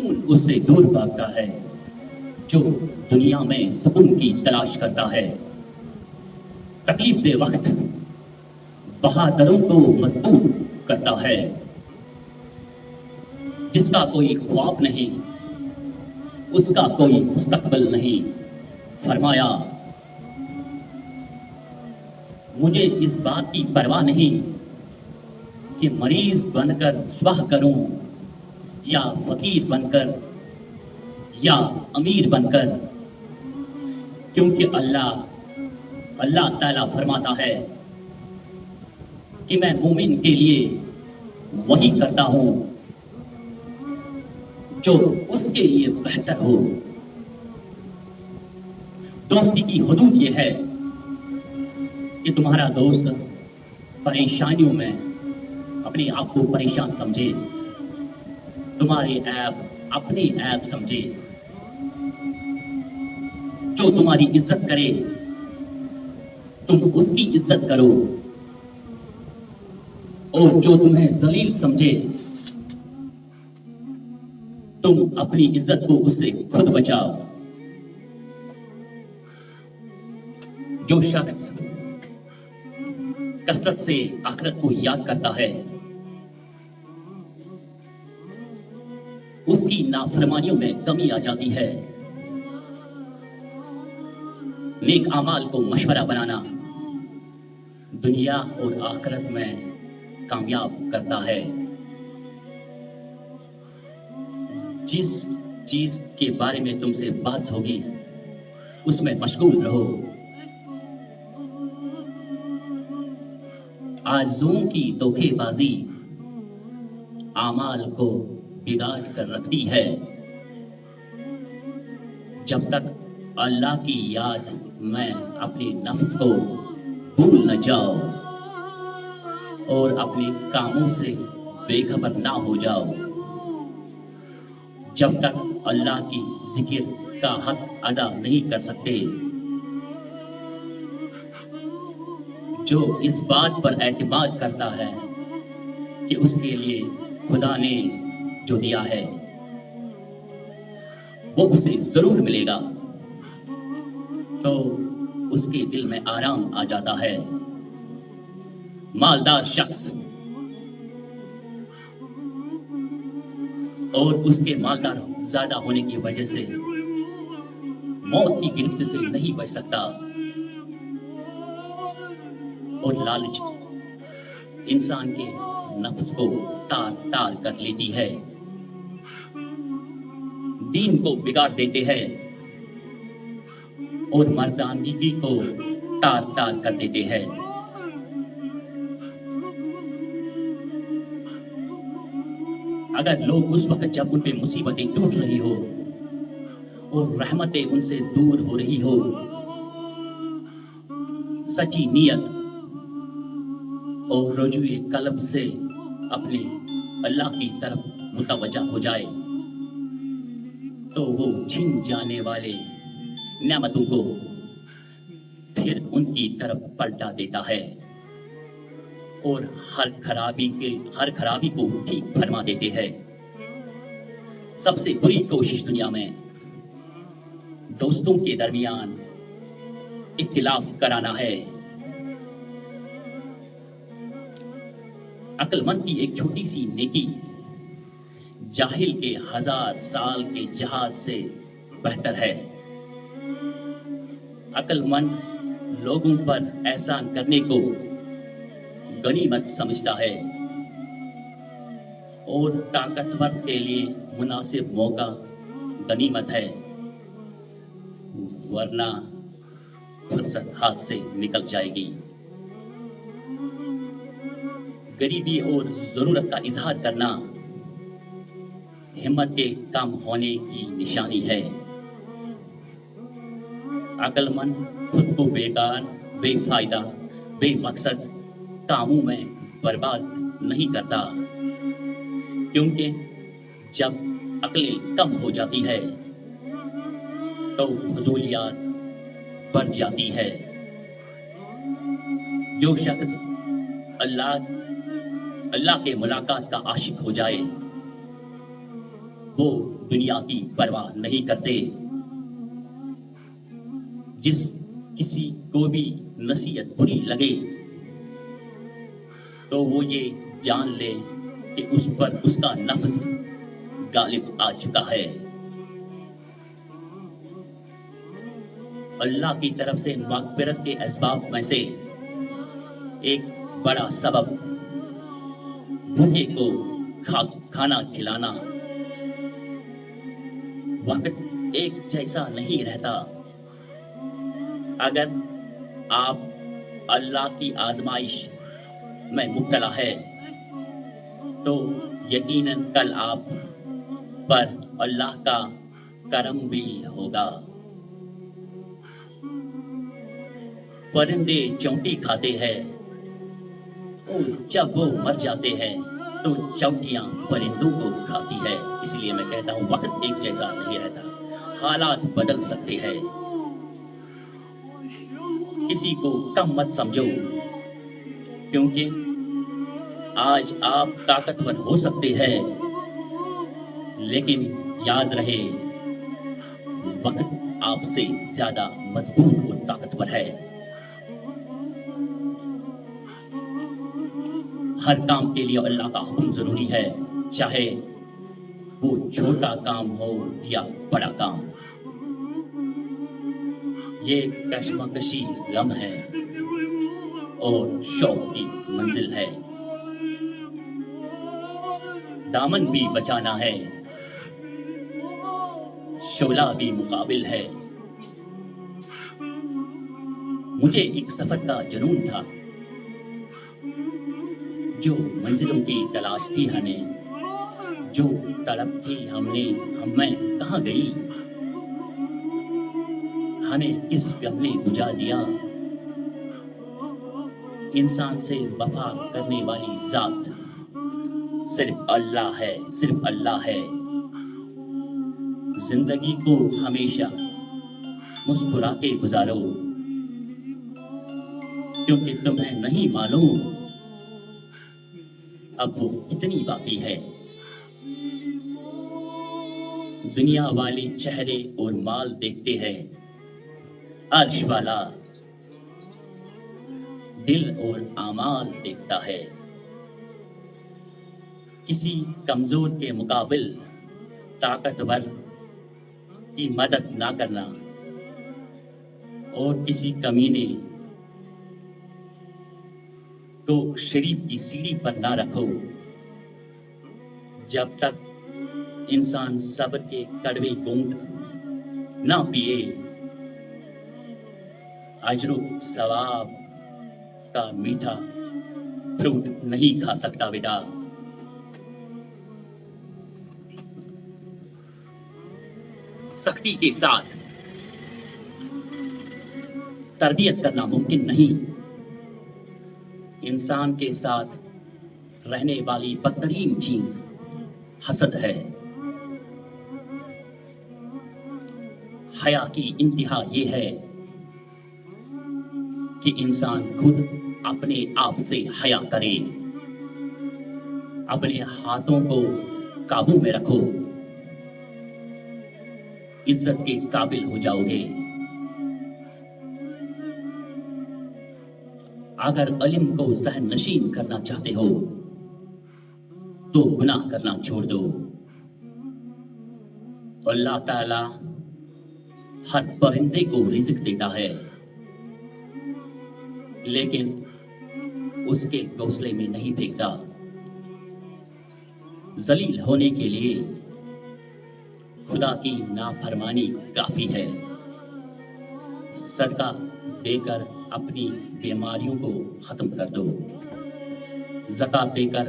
سکون اس سے دور بھاگتا ہے جو دنیا میں سکون کی تلاش کرتا ہے۔ تکلیف دے وقت بہادروں کو مضبوط کرتا ہے۔ جس کا کوئی خواب نہیں اس کا کوئی مستقبل نہیں۔ فرمایا مجھے اس بات کی پرواہ نہیں کہ مریض بن کر صبح کروں یا فقیر بن کر یا امیر بن کر، کیونکہ اللہ تعالیٰ فرماتا ہے کہ میں مومن کے لیے وہی کرتا ہوں جو اس کے لیے بہتر ہو۔ دوستی کی حدود یہ ہے کہ تمہارا دوست پریشانیوں میں اپنے آپ کو پریشان سمجھے، تمہارے عیب اپنے عیب سمجھے، جو تمہاری عزت کرے تم اس کی عزت کرو، اور جو تمہیں ذلیل سمجھے تم اپنی عزت کو اس سے خود بچاؤ۔ جو شخص کثرت سے آخرت کو یاد کرتا ہے اس کی نافرمانیوں میں کمی آ جاتی ہے۔ نیک اعمال کو مشورہ بنانا دنیا اور آخرت میں کامیاب کرتا ہے۔ جس چیز کے بارے میں تم سے بات ہوگی اس میں مشغول رہو۔ آرزوؤں کی دھوکے بازی اعمال کو بگاڑ کر رکھتی ہے۔ جب تک اللہ کی یاد میں اپنے نفس کو بھول نہ جاؤ اور اپنے کاموں سے بے خبر نہ ہو جاؤ، جب تک اللہ کی ذکر کا حق ادا نہیں کر سکتے۔ جو اس بات پر اعتماد کرتا ہے کہ اس کے لیے خدا نے جو دیا ہے وہ اسے ضرور ملے گا، تو اس کے دل میں آرام آ جاتا ہے۔ مالدار شخص اور اس کے مالدار زیادہ ہونے کی وجہ سے موت کی گرفت سے نہیں بچ سکتا، اور لالچ انسان کے نفس کو تار تار کر لیتی ہے، دین کو بگاڑ دیتے ہیں اور مردانگی کو تار تار کر دیتے ہیں۔ اگر لوگ اس وقت جب ان پہ مصیبتیں ٹوٹ رہی ہو اور رحمتیں ان سے دور ہو رہی ہو سچی نیت اور رجوع قلب سے اپنے اللہ کی طرف متوجہ ہو جائے تو وہ چھن جانے والے نعمتوں کو پھر ان کی طرف پلٹا دیتا ہے اور ہر خرابی کو ٹھیک فرما دیتے ہیں۔ سب سے بری کوشش دنیا میں دوستوں کے درمیان اختلاف کرانا ہے۔ عقل مند کی ایک چھوٹی سی نیکی جاہل کے 1000 سال کے جہاد سے بہتر ہے۔ عقل مند لوگوں پر احسان کرنے کو غنیمت سمجھتا ہے اور طاقتور کے لیے مناسب موقع غنیمت ہے، ورنہ فرصت ہاتھ سے نکل جائے گی۔ غریبی اور ضرورت کا اظہار کرنا ہمت کے کم ہونے کی نشانی ہے۔ عقل مند خود کو بیکار، بے فائدہ، بے مقصد کاموں میں برباد نہیں کرتا، کیونکہ جب عقل کم ہو جاتی ہے تو فضولیات بڑھ جاتی ہے۔ جو شخص اللہ کے ملاقات کا عاشق ہو جائے وہ دنیا کی پرواہ نہیں کرتے. جس کسی کو بھی نصیحت بری لگے تو وہ یہ جان لے کہ اس پر اس کا نفس غالب آ چکا ہے. اللہ کی طرف سے مغفرت کے اسباب میں سے ایک بڑا سبب بھوکے کو کھانا کھلانا. وقت ایک جیسا نہیں رہتا. اگر آپ اللہ کی آزمائش میں مبتلا ہے تو یقیناً کل آپ پر اللہ کا کرم بھی ہوگا. پرندے چونٹی کھاتے ہیں اور جب وہ مر جاتے ہیں تو چونٹیاں پرندوں کو کھاتی ہے. اس لیے میں کہتا ہوں وقت ایک جیسا نہیں رہتا. حالات بدل سکتے ہیں. کسی کو کم مت سمجھو کیونکہ آج آپ طاقتور ہو سکتے ہیں لیکن یاد رہے وقت آپ سے زیادہ مضبوط اور طاقتور ہے. ہر کام کے لیے اللہ کا حکم ضروری ہے چاہے وہ چھوٹا کام ہو یا بڑا کام. یہ کشمکشی غم ہے اور شوق کی منزل ہے. دامن بھی بچانا ہے شعلہ بھی مقابل ہے. مجھے ایک سفر کا جنون تھا. جو منزلوں کی تلاش تھی ہمیں, جو طلب تھی ہمیں کہاں گئی, ہمیں کس غم نے بجھا دیا. انسان سے وفا کرنے والی ذات صرف اللہ ہے, صرف اللہ ہے. زندگی کو ہمیشہ مسکرا کے گزارو کیونکہ تمہیں نہیں معلوم اب وہ کتنی باقی ہے. دنیا والے چہرے اور مال دیکھتے ہیں, عرش والا دل اور اعمال دیکھتا ہے. کسی کمزور کے مقابل طاقتور کی مدد نہ کرنا اور کسی کمینے کو شریف کی سیڑھی پر نہ رکھو. جب تک انسان صبر کے کڑوے گھونٹ نہ پیے اجر و ثواب کا میٹھا فروٹ نہیں کھا سکتا. بیٹا سختی کے ساتھ تربیت کرنا ممکن نہیں. انسان کے ساتھ رہنے والی بدترین چیز حسد ہے. حیا کی انتہا یہ ہے کہ انسان خود اپنے آپ سے حیا کرے. اپنے ہاتھوں کو قابو میں رکھو, عزت کے قابل ہو جاؤ گے. اگر علم کو ذہن نشین کرنا چاہتے ہو تو گناہ کرنا چھوڑ دو. اللہ تعالی ہر پرندے کو رزق دیتا ہے لیکن اس کے گھونسلے میں نہیں پھینکتا. ذلیل ہونے کے لیے خدا کی نافرمانی کافی ہے. صدقہ دے کر اپنی بیماریوں کو ختم کر دو. زکوٰۃ دے کر